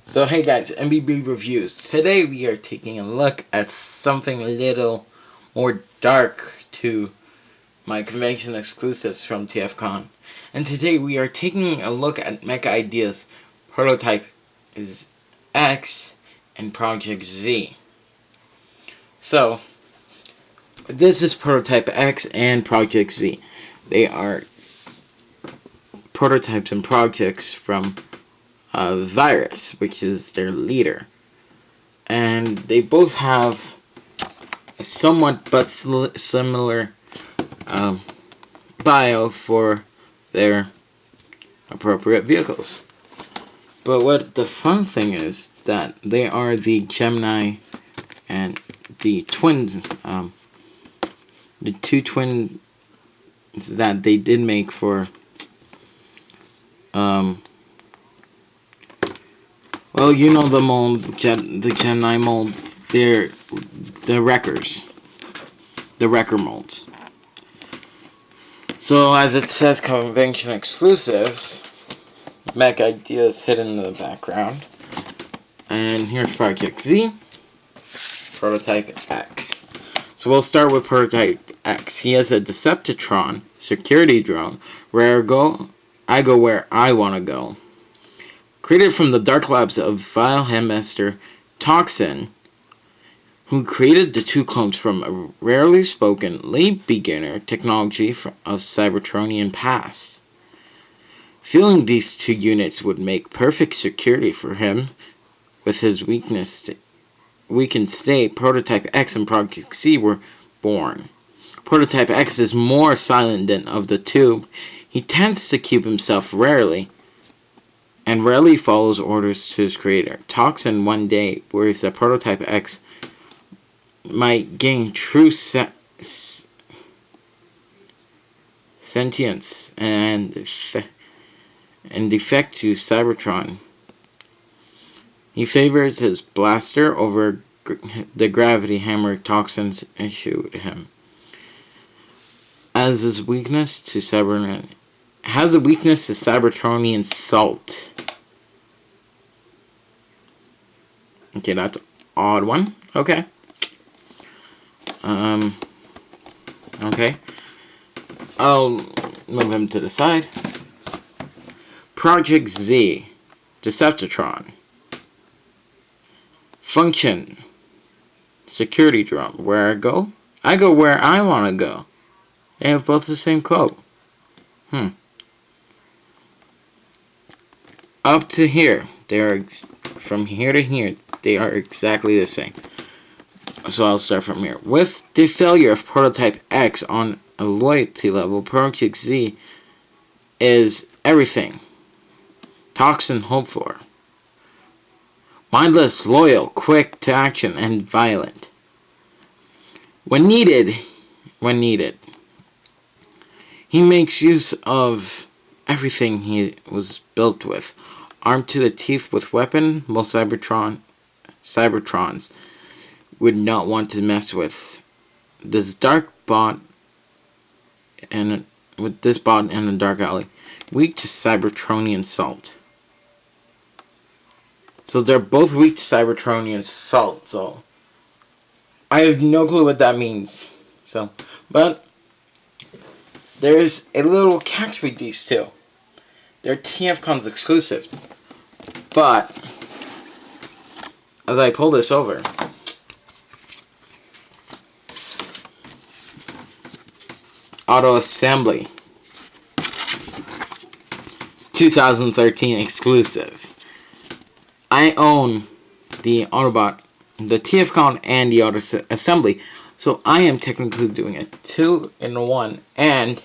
So hey guys, MBB Reviews. Today we are taking a look at something a little more dark to my convention exclusives from TFcon. And today we are taking a look at Mecha Ideas Prototype is X and Project Z. So this is Prototype X and Project Z. They are prototypes and projects from Virus, which is their leader, and they both have a somewhat but similar bio for their appropriate vehicles. But what the fun thing is that they are the Gemini and the twins, the two twins that they did make for well, you know the mold, the Gemini mold. They're the Wreckers, the Wrecker molds. So as it says, convention exclusives, Mech Ideas hidden in the background, and here's Project Z, Prototype X. So we'll start with Prototype X. He has a Decepticon security drone. Where I go where I want to go. Created from the dark labs of Vile Headmaster Toxin, who created the two clones from a rarely spoken late beginner technology of Cybertronian past. Feeling these two units would make perfect security for him, with his weakened state, Prototype X and Project Z were born. Prototype X is more silent than of the two. He tends to keep himself rarely follows orders to his creator. Toxin one day worries that Prototype X might gain true sentience and defect to Cybertron. He favors his blaster over the gravity hammer Toxins issued him. Has a weakness to Cybertronian salt. Okay, that's an odd one. Okay. Okay. I'll move him to the side. Project Z, Decepticon. Function, security drone. Where I go where I want to go. They have both the same code. Up to here, they are from here to here. They are exactly the same. So I'll start from here. With the failure of Prototype X on a loyalty level, Project Z is everything Toxin hoped for. Mindless, loyal, quick to action, and violent. When needed, he makes use of everything he was built with. Armed to the teeth with weapon, most Cybertrons would not want to mess with. This dark bot in a dark alley, weak to Cybertronian salt. So they're both weak to Cybertronian salt. So I have no clue what that means. So, but there's a little catch with these two. They're TFcon's exclusive. But as I pull this over, Auto Assembly 2013 exclusive. I own the Autobot, the TFcon, and the Auto Assembly, so I am technically doing a 2-in-1, and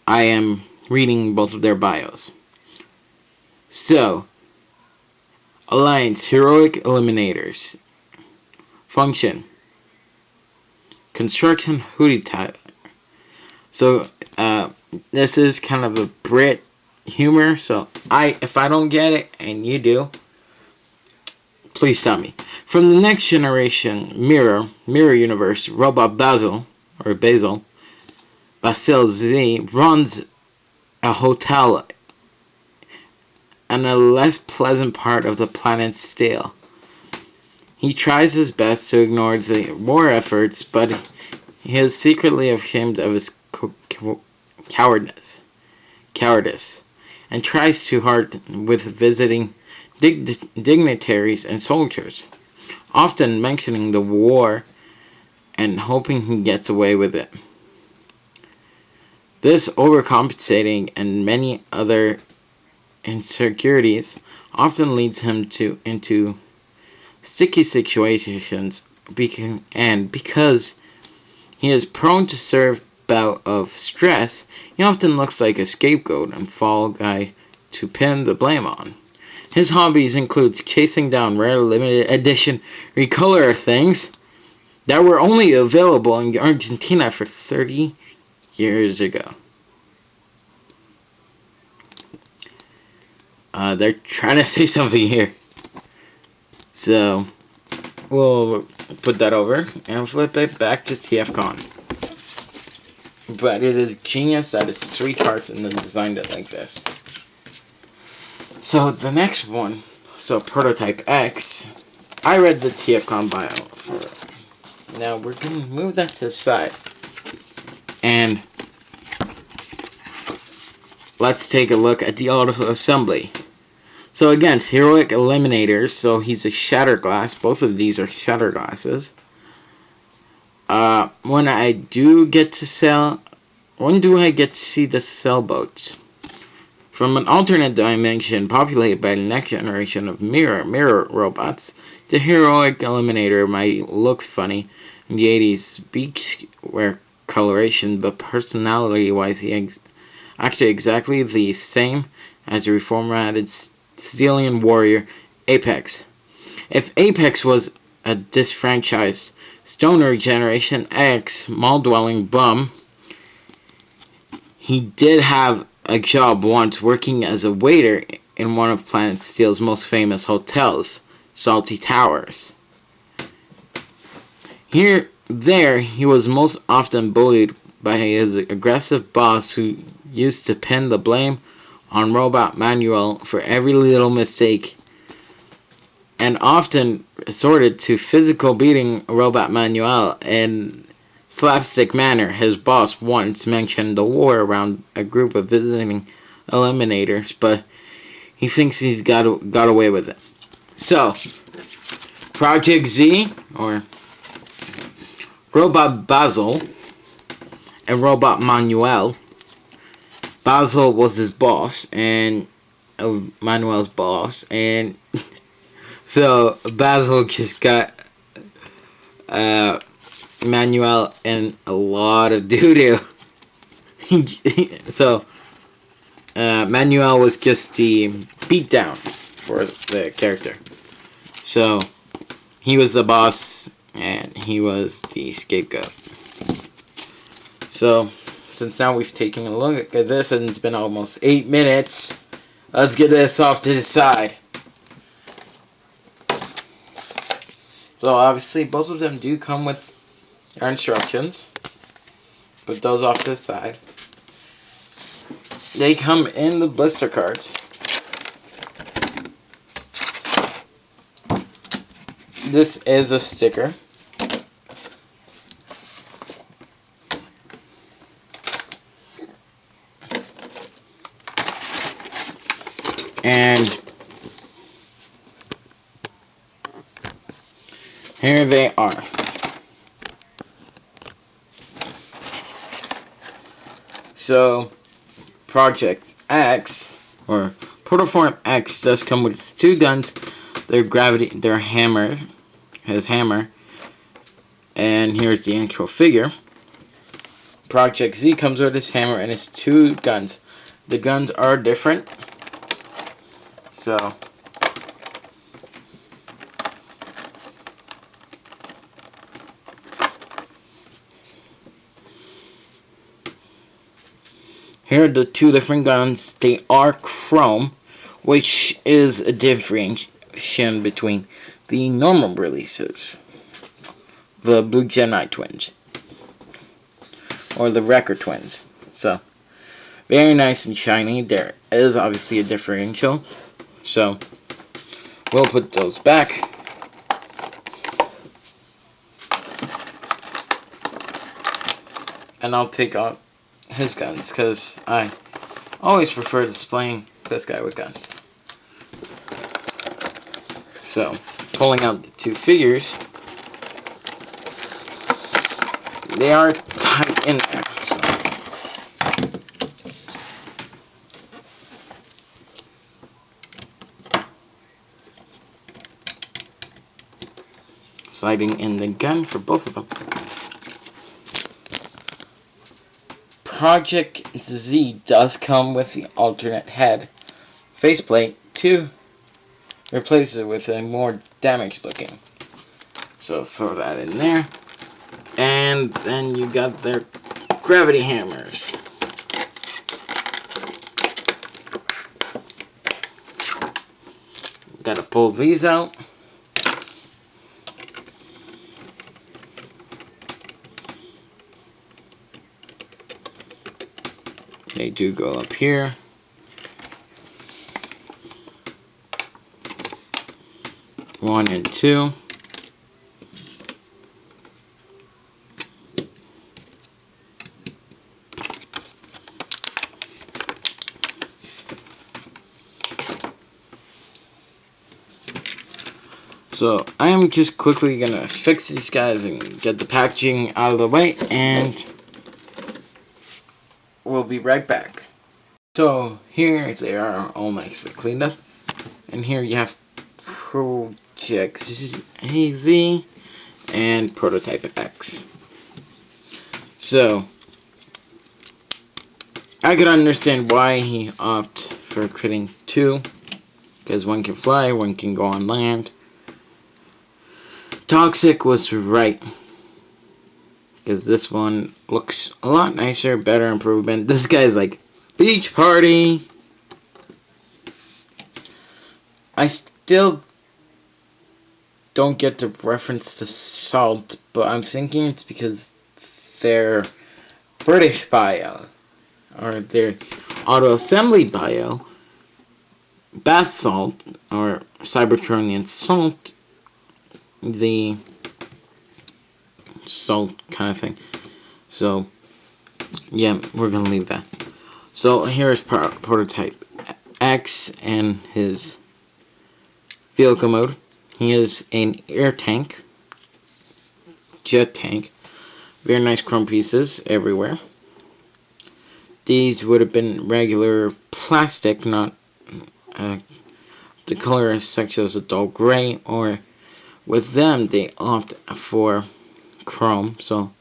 I am reading both of their bios. So, Alliance, Heroic Eliminators. Function, Construction, Hootie Tyler. So, this is kind of a Brit humor, so if I don't get it, and you do, please tell me. From the next generation, Mirror Universe, Robot Basil Z runs a hotel and a less pleasant part of the planet still. He tries his best to ignore the war efforts, but he is secretly ashamed of his cowardice, and tries too hard with visiting dignitaries and soldiers, often mentioning the war and hoping he gets away with it. This overcompensating and many other insecurities often leads him into sticky situations, and because he is prone to serve bout of stress, he often looks like a scapegoat and fall guy to pin the blame on. His hobbies include chasing down rare limited edition recolor things that were only available in Argentina for 30 years ago. They're trying to say something here. So, we'll put that over and flip it back to TFcon. But it is genius that it's 3 charts and then designed it like this. So, the next one, so Prototype X, I read the TFcon bio for it. Now, we're going to move that to the side. And let's take a look at the auto assembly. So again, it's Heroic Eliminators, so he's a Shatterglass. Both of these are Shatterglasses. When do I get to see the sailboats? From an alternate dimension populated by the next generation of mirror robots, the Heroic Eliminator might look funny in the 80s beachwear coloration, but personality-wise he acted exactly the same as the reformatted Stelian warrior Apex. If Apex was a disfranchised stoner Generation X mall-dwelling bum, he did have a job once working as a waiter in one of Planet Steel's most famous hotels, Salty Towers. There, he was most often bullied by his aggressive boss, who used to pin the blame on Robot Manuel for every little mistake, and often resorted to physical beating Robot Manuel in slapstick manner. His boss once mentioned the war around a group of visiting Eliminators, but he thinks he's got away with it. So, Project Z, or Robot Basil, and Robot Manuel. Basil was his boss, and Manuel's boss, and so Basil just got Manuel in a lot of doo-doo. So Manuel was just the beatdown for the character. So he was the boss, and he was the scapegoat. So, since now we've taken a look at this, and it's been almost 8 minutes, let's get this off to the side. So, obviously, both of them do come with their instructions. Put those off to the side. They come in the blister cards. This is a sticker. And here they are. So, Project X, or Protoform X, does come with its 2 guns, their hammer, his hammer, and here's the actual figure. Project Z comes with his hammer and his 2 guns. The guns are different. So, here are the 2 different guns. They are chrome, which is a differentiation between the normal releases, the Blue Gemini twins, or the Wrecker twins. So, very nice and shiny. There is obviously a differential. So we'll put those back. And I'll take out his guns, because I always prefer displaying this guy with guns. So, pulling out the two figures, they are tight in there. So. Sliding in the gun for both of them. Project Z does come with the alternate head faceplate to replace it with a more damaged looking. So throw that in there. And then you got their gravity hammers. Gotta pull these out. They do go up here. One and two. So I am just quickly gonna fix these guys and get the packaging out of the way, and we'll be right back. So here they are, all nicely cleaned up, and here you have Project Z and Prototype X. So I could understand why he opted for creating two, because one can fly, one can go on land. Toxic was right, because this one looks a lot nicer, better improvement. This guy's like, beach party. I still don't get the reference to salt, but I'm thinking it's because their British bio, or their auto assembly bio, bath salt, or Cybertronian salt, the salt kind of thing. So yeah, we're gonna leave that. So here's Prototype X and his vehicle mode. He is an air tank, jet tank. Very nice chrome pieces everywhere. These would have been regular plastic, not the color is such as a dull gray, or with them they opt for chrome. So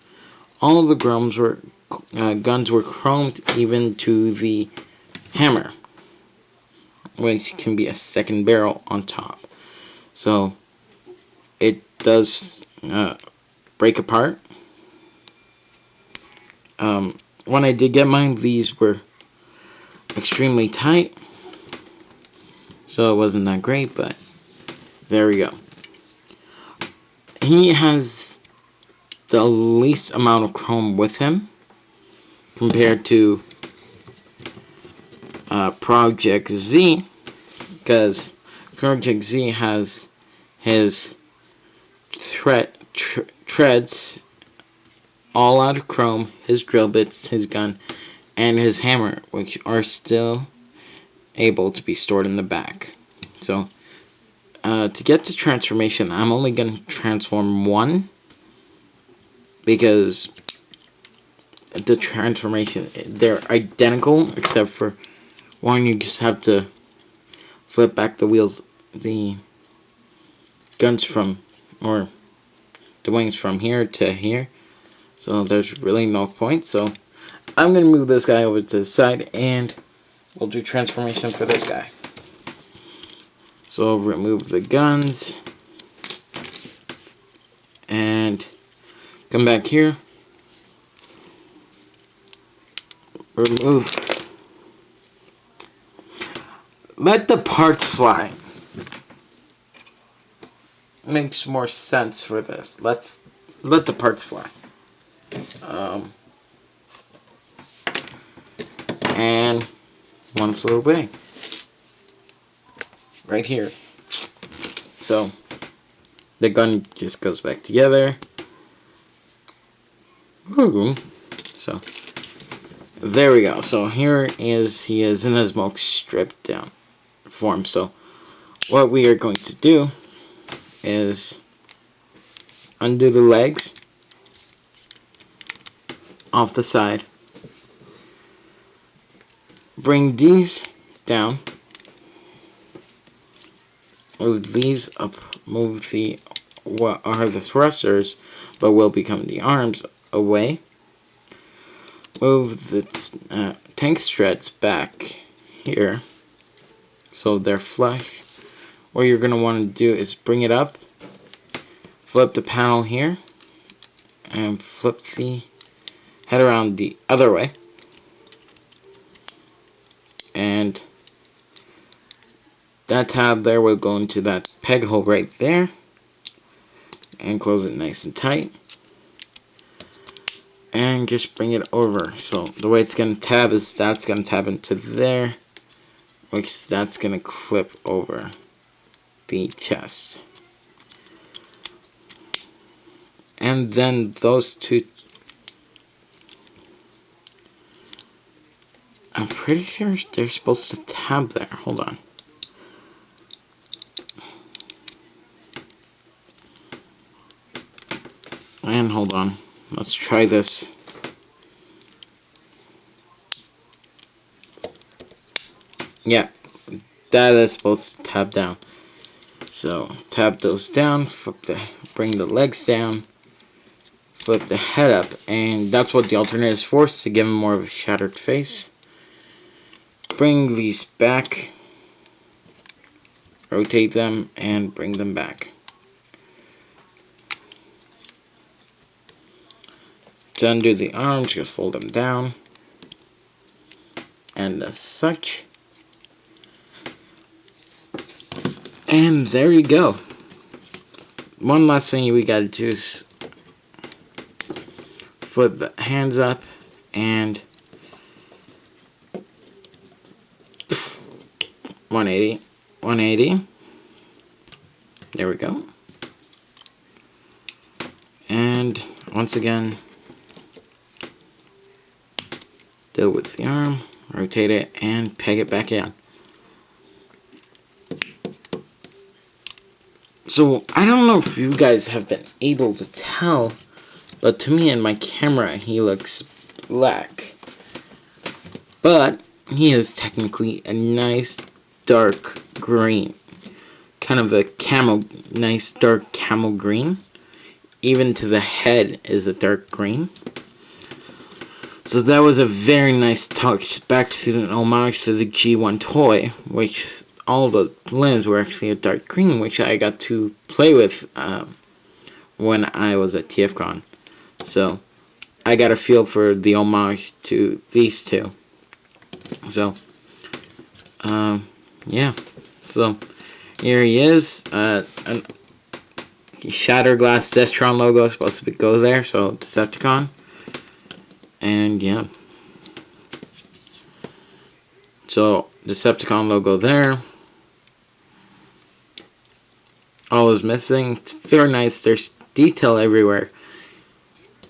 all of the guns were chromed, even to the hammer, which can be a second barrel on top. So it does break apart. When I did get mine, these were extremely tight, so it wasn't that great, but there we go. He has the least amount of chrome with him compared to Project Z, because Project Z has his treads all out of chrome, his drill bits, his gun, and his hammer, which are still able to be stored in the back. So to get to transformation, I'm only going to transform one, because the transformation, they're identical, except for one you just have to flip back the wheels, the guns from, or the wings from here to here. So there's really no point. So I'm going to move this guy over to the side, and we'll do transformation for this guy. So remove the guns, and come back here. Remove. Let the parts fly. Makes more sense for this. Let the parts fly. And one flew away. right here. So the gun just goes back together. Ooh. So there we go. So here he is in his most stripped down form. So what we are going to do is undo the legs off the side, bring these down, move these up, move the what are the thrusters but will become the arms away, move the tank struts back here so they're flush. What you're going to want to do is bring it up, flip the panel here, and flip the head around the other way, and that tab there will go into that peg hole right there, and close it nice and tight, and just bring it over. So the way it's going to tab is that's going to tab into there, which that's going to clip over the chest. And then those two, I'm pretty sure they're supposed to tab there. Hold on. And hold on. Let's try this. Yeah, that is supposed to tab down. So tab those down, bring the legs down, flip the head up, and that's what the alternate is for, to give him more of a shattered face. Bring these back, rotate them, and bring them back. To undo the arms, just fold them down, and as such. And there you go. One last thing we gotta do is flip the hands up and 180. There we go. And once again, deal with the arm, rotate it, and peg it back in. So I don't know if you guys have been able to tell, but to me in my camera he looks black. But he is technically a nice dark green. Kind of a nice dark camel green. Even to the head is a dark green. So that was a very nice touch, back to an homage to the G1 toy, which all the limbs were actually a dark green, which I got to play with when I was at TFcon. So I got a feel for the homage to these two. So yeah. So here he is. Shatterglass Destron logo is supposed to go there, so Decepticon. And yeah. So Decepticon logo there. All is missing. It's very nice. There's detail everywhere.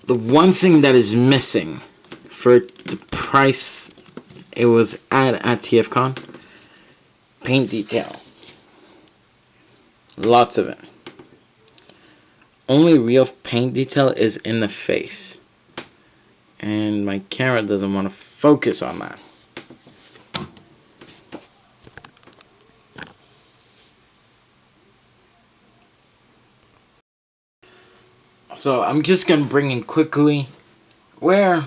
The one thing that is missing for the price it was at TFcon, paint detail. Lots of it. Only real paint detail is in the face. And my camera doesn't want to focus on that. So I'm just going to bring in quickly where,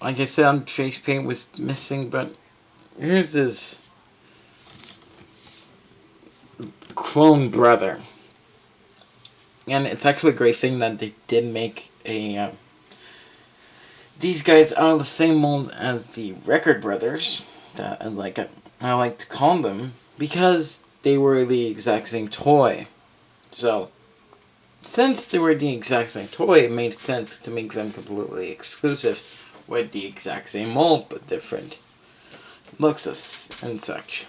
like I said, face paint was missing, but here's his clone brother. And it's actually a great thing that they did make a these guys are the same mold as the Record Brothers, I like to call them, because they were the exact same toy. So since they were the exact same toy, it made sense to make them completely exclusive with the exact same mold but different looks and such.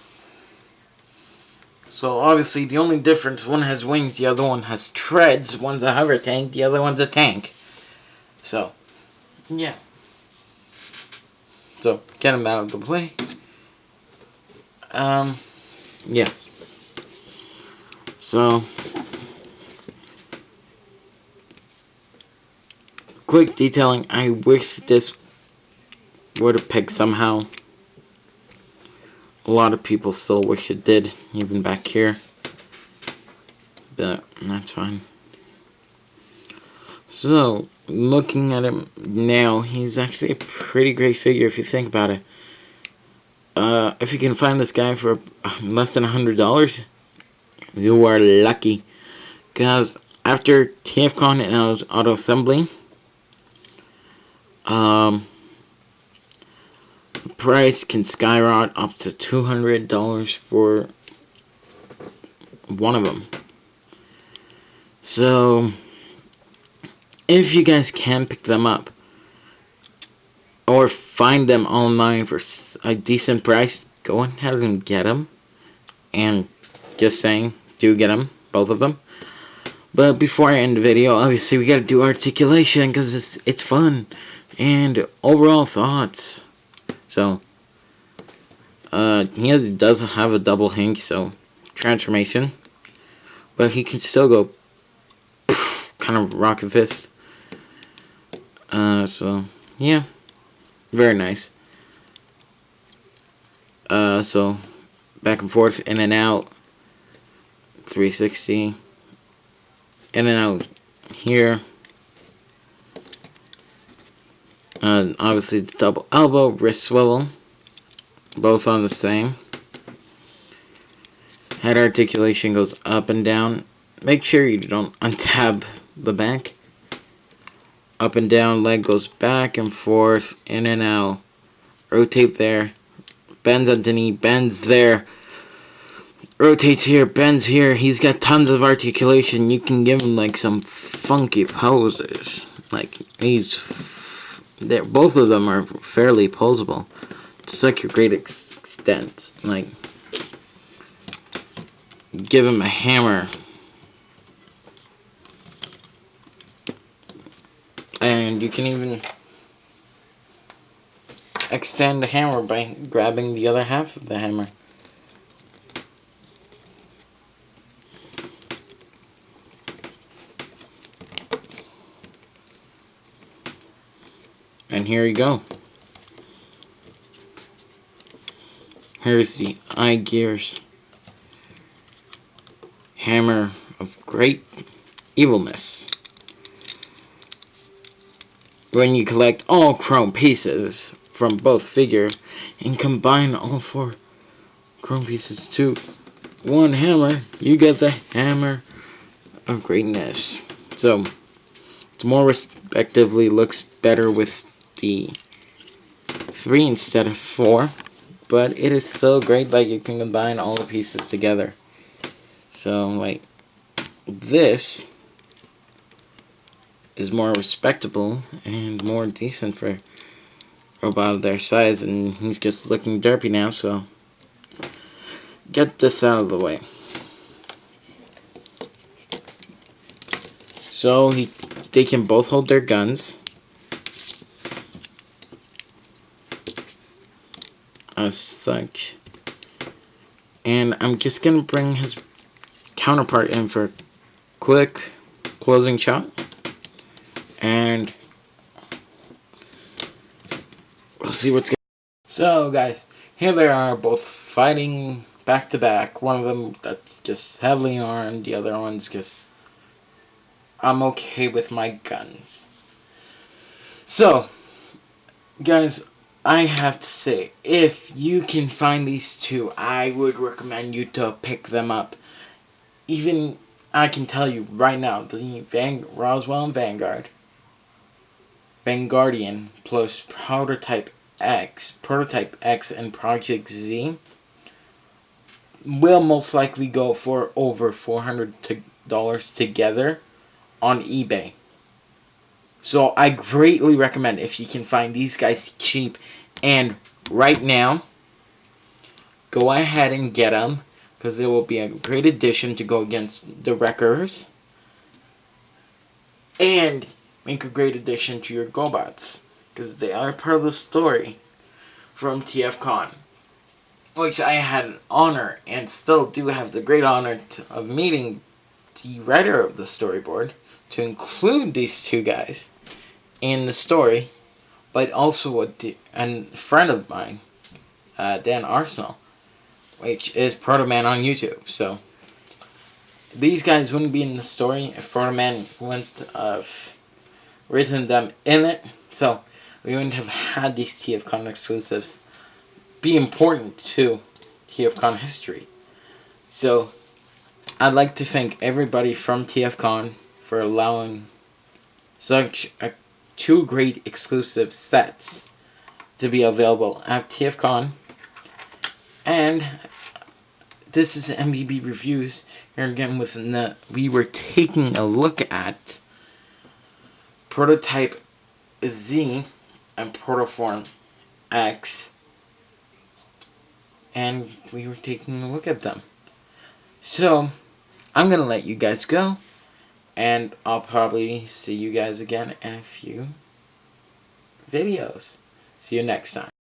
So obviously the only difference, one has wings, the other one has treads. One's a hover tank, the other one's a tank. So, yeah. So, get them out of the way. Yeah. So, quick detailing. I wish this would have picked somehow. A lot of people still wish it did, even back here. But, that's fine. So, looking at him now, he's actually a pretty great figure if you think about it. If you can find this guy for less than $100, you are lucky. Because after TFcon and auto assembly, the price can skyrocket up to $200 for one of them. So, if you guys can pick them up, or find them online for a decent price, go ahead and get them. And just saying, do get them, both of them. But before I end the video, obviously we gotta do articulation because it's fun. And overall thoughts. So, he does have a double hink, so transformation. But he can still go kind of rocket fist. So, yeah. Very nice. So, back and forth, in and out. 360. In and out here. Obviously, the double elbow, wrist swivel. Both on the same. Head articulation goes up and down. Make sure you don't untab the back. Up and down, leg goes back and forth, in and out. Rotate there. Bends underneath, bends there. Rotates here, bends here. He's got tons of articulation. You can give him like some funky poses. Like, both of them are fairly posable. To such a great extent. Like, give him a hammer. And you can even extend the hammer by grabbing the other half of the hammer. And here you go. Here's the IGear's hammer of great evilness. When you collect all chrome pieces from both figures and combine all 4 chrome pieces to one hammer, you get the hammer of greatness. So, it's more respectively looks better with the 3 instead of 4, but it is still great that you can combine all the pieces together. So, like, this is more respectable and more decent for a robot of their size, and he's just looking derpy now, so get this out of the way. So they can both hold their guns as such, and I'm just gonna bring his counterpart in for a quick closing shot. And we'll see what's going on. So, guys, here they are, both fighting back to back. One of them that's just heavily armed, the other one's just, I'm okay with my guns. So, guys, I have to say, if you can find these two, I would recommend you to pick them up. Even, I can tell you right now, the Roswell and Vanguardian plus Prototype X and Project Z will most likely go for over $400 together on eBay. So I greatly recommend, if you can find these guys cheap and right now, go ahead and get them. because it will be a great addition to go against the Wreckers, and make a great addition to your GoBots, because they are part of the story from TFcon, which I had an honor, and still do have the great honor of meeting the writer of the storyboard, to include these two guys in the story, but also a friend of mine, Dan Arsenal, which is Proto-Man on YouTube. So these guys wouldn't be in the story if Proto-Man wouldn't have written them in it. So we wouldn't have had these TFcon exclusives be important to TFcon history. So I'd like to thank everybody from TFcon for allowing such two great exclusive sets to be available at TFcon. And this is MBB Reviews. Here again with we were taking a look at Prototype Z and Protoform X, and we were taking a look at them. So I'm gonna let you guys go, and I'll probably see you guys again in a few videos. See you next time.